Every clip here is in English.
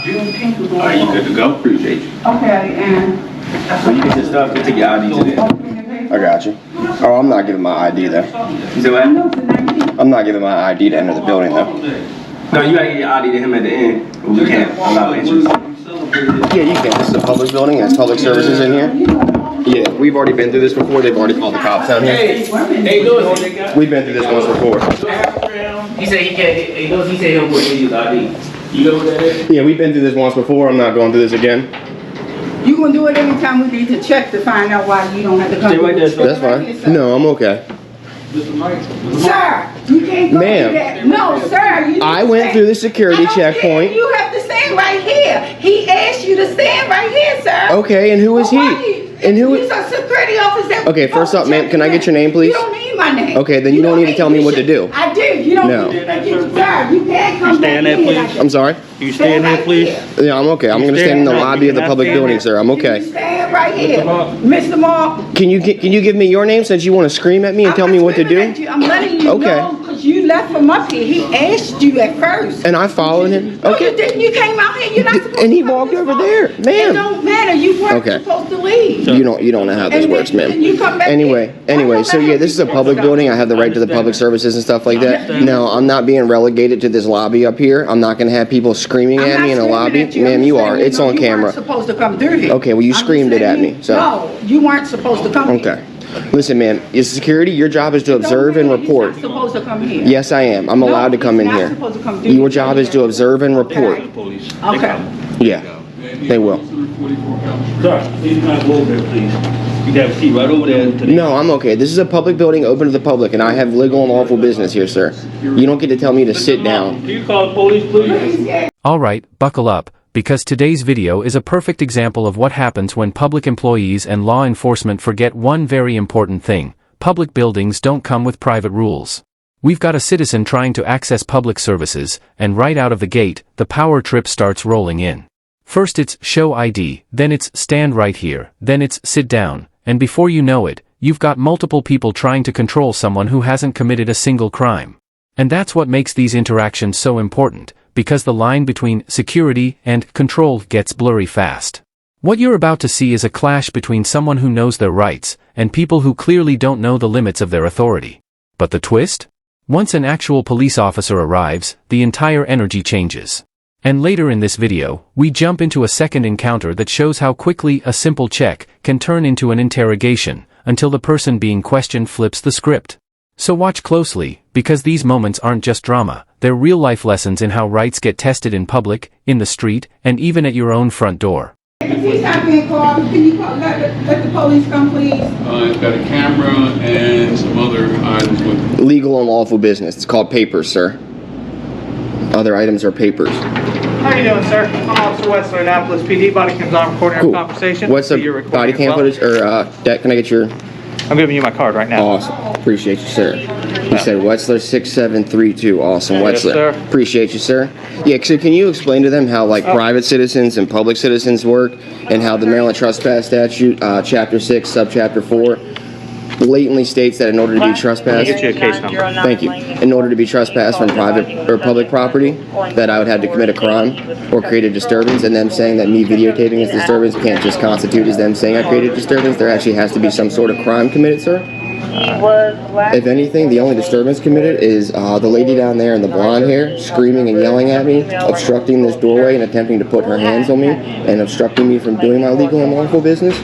Alright, you good to go? Appreciate you. Okay, and So you get your stuff, get your ID to them. I got you. Oh, I'm not giving my ID though. You say what? I'm not giving my ID to enter the building though. No, you gotta get your ID to him at the end. We can't allow entrance. Yeah, you can. This is a public building. There's public services in here. Yeah, we've already been through this before. They've already called the cops down here. Hey, Lewis. We've been through this once before. He said he can't. He said he'll put in his ID. You know what that is? Yeah, we've been through this once before. I'm not going through this again. you gonna do it anytime we need to check to find out why you don't have to come. Stay right there, sir. That's fine. No, I'm okay. Sir, you can't go Ma'am. through that. No, sir, you I went through the security checkpoint. You have to stand right here. He asked you to stand right here, sir. Okay, and who is he? And who? He's a security officer. Okay, first up, ma'am, can I get your name, please? You don't need my name. Okay, then you don't need to tell me what to do. I do. You don't No. need to. Sir, you can't come back stand there, in. please? I'm sorry? You stand there, please? Yeah, I'm okay. I'm going to stand in the lobby of the public building, sir. I'm You okay. stand right here. Mr. Mark. Can you give me your name since you want to scream at me and tell me what to do? I'm letting you Okay. know because you left from up here. He asked you at first. And I followed him? No, you Okay. didn't. You came out here. You're not supposed And he to come walked this over far. there. It Ma'am. don't matter. You weren't Okay. supposed to leave. You don't know how this And works, then ma'am. you come back Anyway, in. so yeah, this is a public building. I have the right to the public services and stuff like that. No, I'm not being relegated to this lobby up here. I'm not going to have people screaming I'm at not me in a screaming lobby. at you. Ma'am, I'm you just are. saying, It's no, on you camera. weren't supposed to come through here. Okay, well, you I'm just screamed it saying at me, so. No, you weren't supposed to come Okay. here. Listen, ma'am, is security, your job is to observe and report. You're not supposed to come here. Yes, I am. I'm allowed to come in he's not here. supposed to come through Your here. job is to observe and report. Okay. Yeah, they will. Sir, please not go over there, please. You have a seat right over there. To the No, I'm okay. This is a public building open to the public, and I have legal and lawful business here, sir. You don't get to tell me to sit down. Can you call the police, please? Alright, buckle up, because today's video is a perfect example of what happens when public employees and law enforcement forget one very important thing. Public buildings don't come with private rules. We've got a citizen trying to access public services, and right out of the gate, the power trip starts rolling in. First it's show ID, then it's stand right here, then it's sit down, and before you know it, you've got multiple people trying to control someone who hasn't committed a single crime. And that's what makes these interactions so important, because the line between security and control gets blurry fast. What you're about to see is a clash between someone who knows their rights, and people who clearly don't know the limits of their authority. But the twist? Once an actual police officer arrives, the entire energy changes. And later in this video, we jump into a second encounter that shows how quickly a simple check can turn into an interrogation, until the person being questioned flips the script. So watch closely, because these moments aren't just drama, they're real-life lessons in how rights get tested in public, in the street, and even at your own front door. If he's not being called, can you call, let the police come, please? It's got a camera and some other items with it. Legal and lawful business. It's called papers, sir. Other items are papers. How you doing, sir? I'm Officer Wetzler, Annapolis PD. Bodycam's on recording our conversation. What's the So you're recording body as cam well. footage, or Dad, can I get your? I'm giving you my card right now. Awesome. Appreciate you, sir. You said Wetzler 6732. Awesome, Yes, Wetzler. sir. Appreciate you, sir. Yeah, so can you explain to them how private citizens and public citizens work, and how the Maryland Trespass Statute, Chapter 6, Subchapter 4, blatantly states that in order to be trespassed, Get you a case number. thank you, in order to be trespassed from private or public property, that I would have to commit a crime or create a disturbance, and them saying that me videotaping this disturbance can't just constitute as them saying I created a disturbance. There actually has to be some sort of crime committed, sir. If anything, the only disturbance committed is the lady down there in the blonde hair screaming and yelling at me, obstructing this doorway and attempting to put her hands on me and obstructing me from doing my legal and lawful business.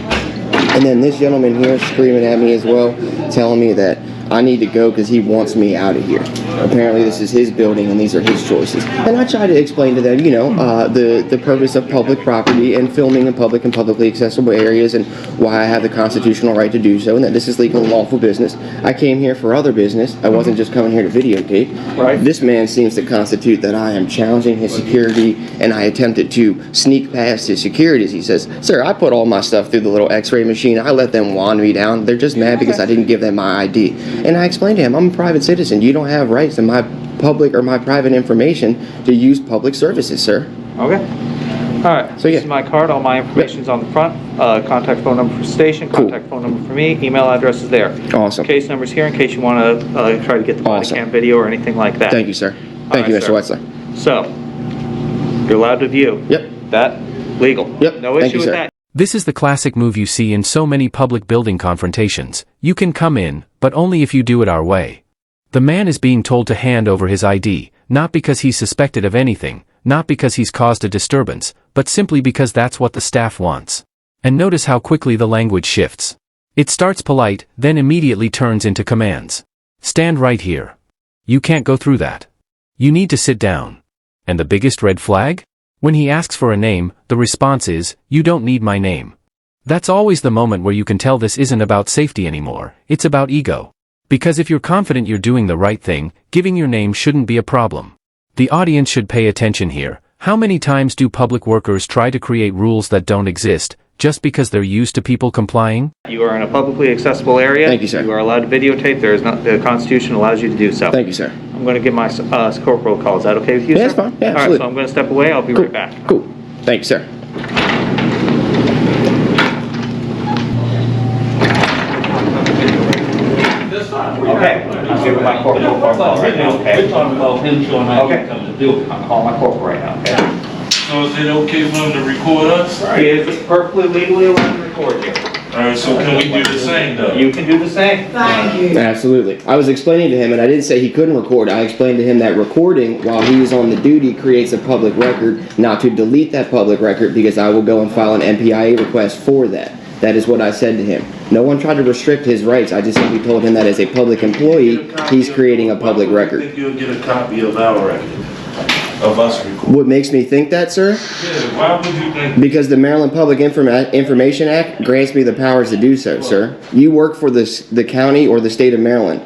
And then this gentleman here screaming at me as well, telling me that I need to go because he wants me out of here. Apparently this is his building and these are his choices. And I try to explain to them, the purpose of public property and filming in public and publicly accessible areas, and why I have the constitutional right to do so, and that this is legal and lawful business. I came here for other business. I wasn't just coming here to videotape. Right. This man seems to constitute that I am challenging his security, and I attempted to sneak past his security. He says, sir, I put all my stuff through the little x-ray machine. I let them wand me down. They're just mad because I didn't give them my ID. And I explained to him, I'm a private citizen. You don't have rights to my public or my private information to use public services, sir. Okay. All right. So, yeah. This is my card. All my information's on the front. Contact phone number for station. Cool. Contact phone number for me. Email address is there. Awesome. Case number's here in case you want to try to get the body Awesome. cam video or anything like that. Thank you, sir. Thank you, right, Mr. sir. Wetzler. So, You're allowed to view. Yep. That, legal. Yep. No Thank issue you, with sir. that. This is the classic move you see in so many public building confrontations. You can come in, but only if you do it our way. The man is being told to hand over his ID, not because he's suspected of anything, not because he's caused a disturbance, but simply because that's what the staff wants. And notice how quickly the language shifts. It starts polite, then immediately turns into commands. Stand right here. You can't go through that. You need to sit down. And the biggest red flag? When he asks for a name, the response is, "You don't need my name." That's always the moment where you can tell this isn't about safety anymore, it's about ego. Because if you're confident you're doing the right thing, giving your name shouldn't be a problem. The audience should pay attention here. How many times do public workers try to create rules that don't exist, just because they're used to people complying? You are in a publicly accessible area. Thank you, sir. You are allowed to videotape. There is not, the Constitution allows you to do so. Thank you, sir. I'm going to give my corporal a call. Is that okay with you, Yeah, sir? that's fine. Yeah, All right, absolutely. so I'm going to step away. I'll be Cool. right back. Cool. Thank you, sir. Okay. I'm giving my corporal a call right now, okay? We're talking about him showing how he Okay. comes to do it. I'm calling my corporal right now, okay? So is it okay for him to record us? He is perfectly legally allowed to record you. Alright, so can we do the same though? You can do the same. Thank you. Absolutely. I was explaining to him, and I didn't say he couldn't record. I explained to him that recording while he is on the duty creates a public record, not to delete that public record because I will go and file an MPIA request for that. That is what I said to him. No one tried to restrict his rights. I just simply told him that as a public employee, he's creating a public Why would record. you think you'll get a copy of our record? Of us recording? What makes me think that, sir? Yeah, why would you think? Because the Maryland Public Information Act grants me the powers to do so, sir. You work for the county or the state of Maryland.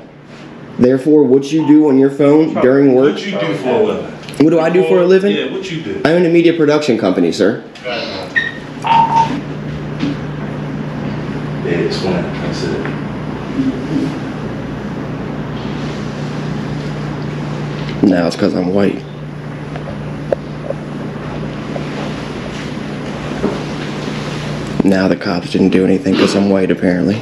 Therefore, what you do on your phone during work, What you do for a living? what do I do for a living? Yeah, what you do? I own a media production company, sir. Yeah, explain. That's it. Now it's because I'm white. Now the cops didn't do anything because I'm white, apparently.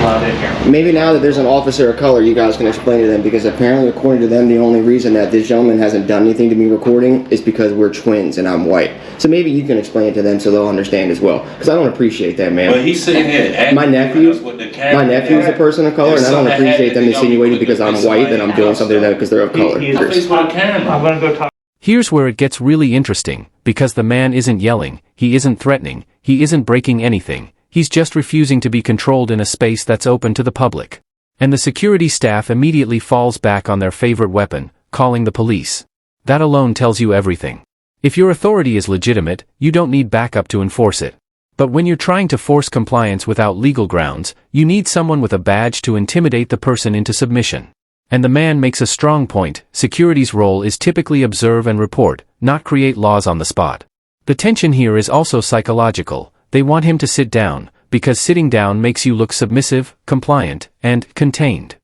Allowed in here. Maybe now that there's an officer of color, you guys can explain to them, because apparently, according to them, the only reason that this gentleman hasn't done anything to me recording is because we're twins and I'm white. So maybe you can explain it to them so they'll understand as well. Because I don't appreciate that, man. But he's sitting here acting My nephew, with the camera. my nephew is a person of color, and I don't appreciate them insinuating because I'm white that I'm doing something to them because they're of color. He's Face with a camera. I'm going to go talk. Here's where it gets really interesting, because the man isn't yelling, he isn't threatening, he isn't breaking anything, he's just refusing to be controlled in a space that's open to the public. And the security staff immediately falls back on their favorite weapon, calling the police. That alone tells you everything. If your authority is legitimate, you don't need backup to enforce it. But when you're trying to force compliance without legal grounds, you need someone with a badge to intimidate the person into submission. And the man makes a strong point: security's role is typically observe and report, not create laws on the spot. The tension here is also psychological. They want him to sit down, because sitting down makes you look submissive, compliant, and contained.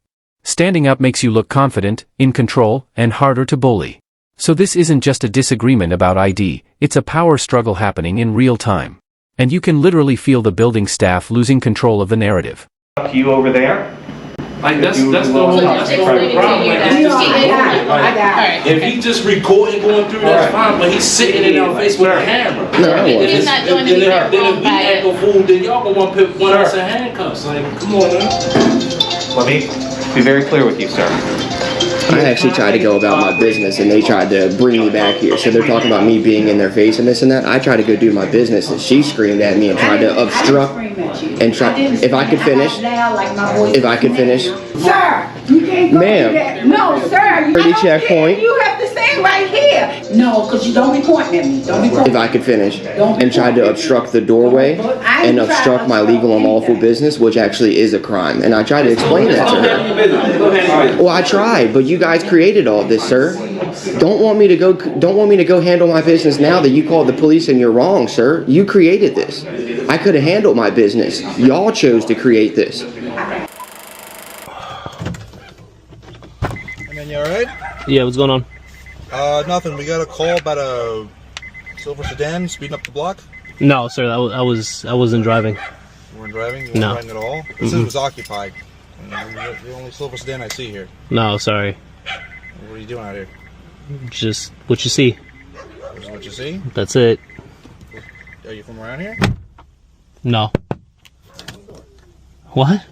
Standing up makes you look confident, in control, and harder to bully. So this isn't just a disagreement about ID, it's a power struggle happening in real time. And you can literally feel the building staff losing control of the narrative. To you over there. Like that's the whole problem. Like, if he just recording going through, that's fine. But he's sitting in our face with a camera. No, I wasn't. He's not doing anything Then if wrong we by act a fool, then y'all gonna want to put one of us in handcuffs. Like, come on, man. Let me be very clear with you, sir. I actually tried to go about my business, and they tried to bring me back here. So they're talking about me being in their face and this and that. I tried to go do my business, and she screamed at me and tried to obstruct. And try, if I could finish, if I could finish. Sir, you can't go Ma'am. do that. No, sir. Pretty checkpoint. You have to stay right here. No, because you don't be pointing at me. Don't be pointing. If I could finish, and tried to obstruct the doorway and obstruct my legal and lawful business, which actually is a crime. And I tried to explain that to her. Well, I tried, but you guys created all this, sir. Don't want me to go handle my business now that you called the police and you're wrong, sir. You created this. I could have handled my business. Y'all chose to create this. And then you alright? Yeah, what's going on? Nothing. We got a call about a silver sedan speeding up the block. No, sir, I wasn't driving. You weren't driving? You weren't No. driving at all? It says it was occupied. And you're the only silver sedan I see here. No, sorry. What are you doing out here? Just what you see. This is what you see? That's it. Are you from around here? No. What?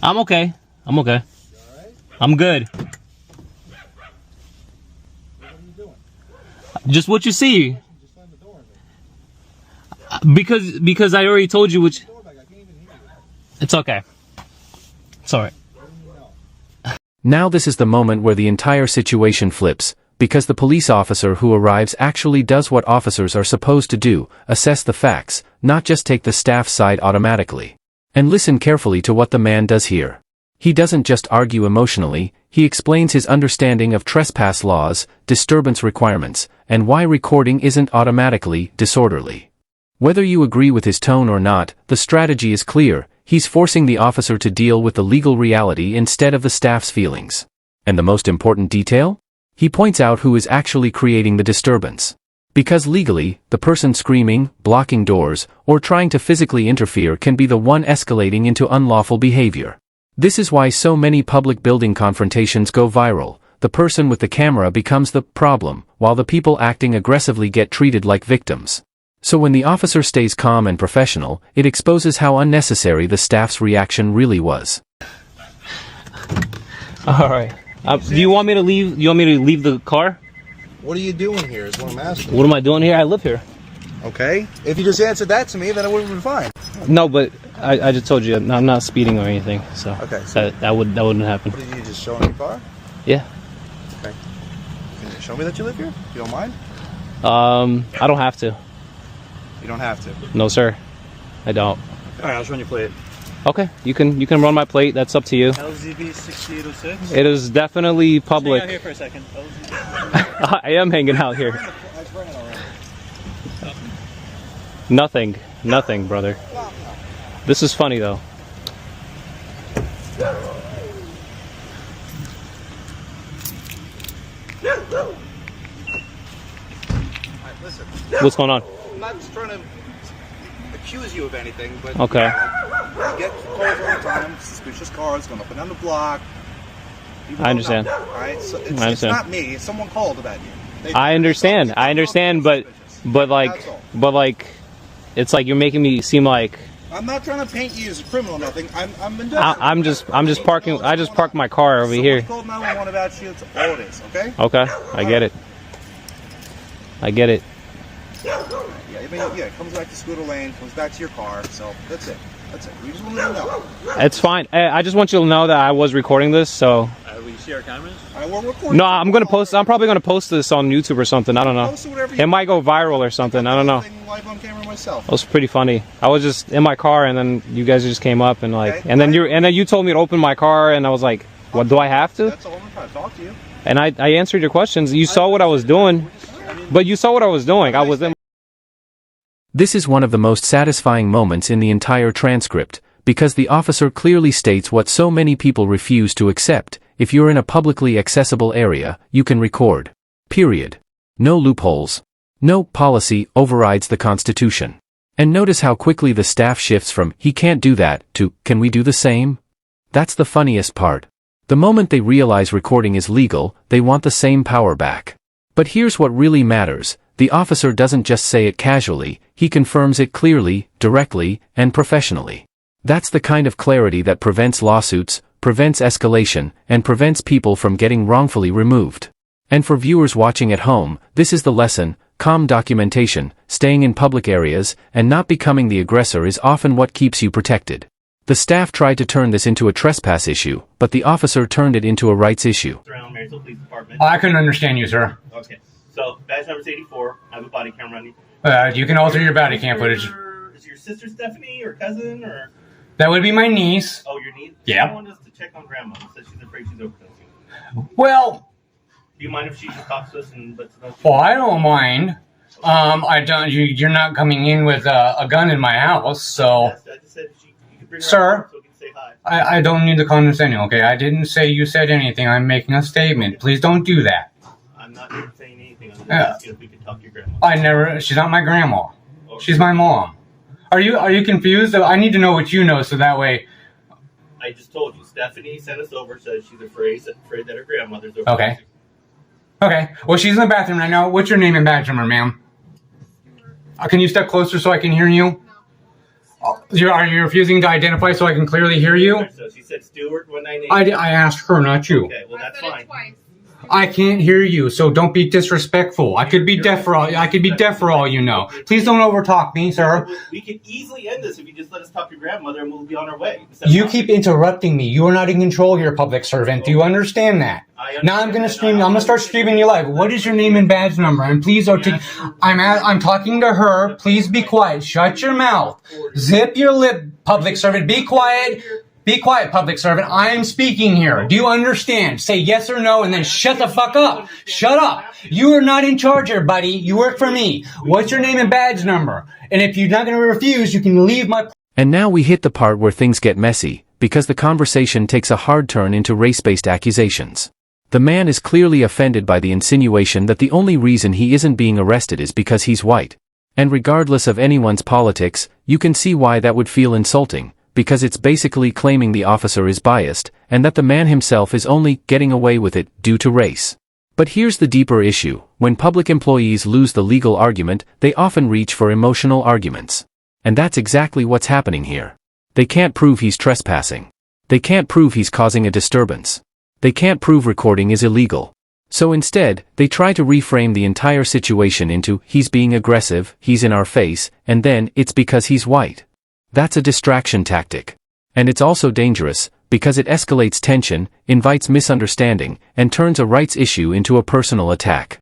I'm okay. I'm okay. I'm good. Just what you see. Because I already told you which. It's okay. It's alright. Now this is the moment where the entire situation flips, because the police officer who arrives actually does what officers are supposed to do, assess the facts, not just take the staff's side automatically. And listen carefully to what the man does here. He doesn't just argue emotionally, he explains his understanding of trespass laws, disturbance requirements, and why recording isn't automatically disorderly. Whether you agree with his tone or not, the strategy is clear. He's forcing the officer to deal with the legal reality instead of the staff's feelings. And the most important detail? He points out who is actually creating the disturbance. Because legally, the person screaming, blocking doors, or trying to physically interfere can be the one escalating into unlawful behavior. This is why so many public building confrontations go viral. The person with the camera becomes the problem, while the people acting aggressively get treated like victims. So when the officer stays calm and professional, it exposes how unnecessary the staff's reaction really was. All right. Do you want me to leave? You want me to leave the car? What are you doing here is what I'm asking. What am I doing here? I live here. Okay. If you just answered that to me, then it would have been fine. No, but I just told you I'm not speeding or anything, so Okay. So that wouldn't happen. what did you just show in your car? Yeah. Okay. Can you show me that you live here? If you don't mind? I don't have to. You don't have to. No, sir. I don't. All right, I'll just run your plate. Okay, you can run my plate. That's up to you. LZB 6806. It is definitely public. Hang out here for a second. I am hanging out here. Nothing, brother. This is funny though. Listen, What's going on? I'm not just trying to accuse you of anything, but Okay. you get calls all the time, suspicious cars going up and down the block. People I don't understand. know, all right? So it's understand. not me. It's someone called about you. I understand, but like, it's like you're making me seem like I'm not trying to paint you as a criminal or nothing. I'm indifferent. I'm just parking. I just parked my car over here. Someone called 911 about you. It's all it is, okay? Okay, I get it. I get it. Yeah, it comes back to Scooter Lane, comes back to your car, so that's it. That's it. We just want to know. It's fine. I just want you to know that I was recording this, so. Will you see our cameras? We're recording. No, I'm gonna post. I'm probably gonna post this on YouTube or something. I don't know. Post it whatever you It might go viral or something. I don't know. Live on camera myself. That was pretty funny. I was just in my car, and then you guys just came up and like, Okay. and then you told me to open my car, and I was like, what, do I have to? That's all I'm trying to talk to you. And I answered your questions. You saw what I was doing, but you saw what I was doing. I was in. This is one of the most satisfying moments in the entire transcript, because the officer clearly states what so many people refuse to accept. If you're in a publicly accessible area, you can record. Period. No loopholes. No policy overrides the Constitution. And notice how quickly the staff shifts from, he can't do that, to, can we do the same? That's the funniest part. The moment they realize recording is legal, they want the same power back. But here's what really matters. The officer doesn't just say it casually, he confirms it clearly, directly, and professionally. That's the kind of clarity that prevents lawsuits, prevents escalation, and prevents people from getting wrongfully removed. And for viewers watching at home, this is the lesson: calm documentation, staying in public areas, and not becoming the aggressor is often what keeps you protected. The staff tried to turn this into a trespass issue, but the officer turned it into a rights issue. Around Marysville Police Department. I couldn't understand you, sir. Okay. So, badge number is 84. I have a body cam running. You can alter your body cam footage. Is it your sister Stephanie or cousin or? That would be my niece. Oh, your niece? Yeah. She wanted us to check on Grandma. Said she's afraid she's overdosing. Well, Do you mind if she just talks to us and lets us know? well, I don't mind. I don't. You're not coming in with a gun in my house, so. Yes, I just said you could bring her Sir, out so we can say hi. I don't need the condescending. Okay, I didn't say you said anything. I'm making a statement. Please don't do that. I'm not even saying anything. I'm just asking if we could talk to your grandma. I never. She's not my grandma. She's my mom. Are you confused? I need to know what you know, so that way. I just told you. Stephanie sent us over, says she's afraid that her grandmother's over. Okay. Okay. Well, she's in the bathroom right now. What's your name and badge number, ma'am? Can you step closer so I can hear you? Are you refusing to identify so I can clearly hear you? So she said Stewart 198. I asked her, not you. Okay, well that's fine. I can't hear you, so don't be disrespectful. I could be deaf for all you know. Please don't overtalk me, sir. We could easily end this if you just let us talk to your grandmother and we'll be on our way. You keep interrupting me. You are not in control here, public servant. Do you understand that? Now I'm gonna start streaming your live. What is your name and badge number? And please, I'm talking to her. Please be quiet. Shut your mouth. Zip your lip, public servant. Be quiet. Be quiet, public servant. I am speaking here. Do you understand? Say yes or no and then shut the fuck up. Shut up. You are not in charge here, buddy. You work for me. What's your name and badge number? And if you're not going to refuse, you can leave my... And now we hit the part where things get messy, because the conversation takes a hard turn into race-based accusations. The man is clearly offended by the insinuation that the only reason he isn't being arrested is because he's white. And regardless of anyone's politics, you can see why that would feel insulting, because it's basically claiming the officer is biased, and that the man himself is only getting away with it due to race. But here's the deeper issue: when public employees lose the legal argument, they often reach for emotional arguments. And that's exactly what's happening here. They can't prove he's trespassing. They can't prove he's causing a disturbance. They can't prove recording is illegal. So instead, they try to reframe the entire situation into, he's being aggressive, he's in our face, and then, it's because he's white. That's a distraction tactic. And it's also dangerous, because it escalates tension, invites misunderstanding, and turns a rights issue into a personal attack.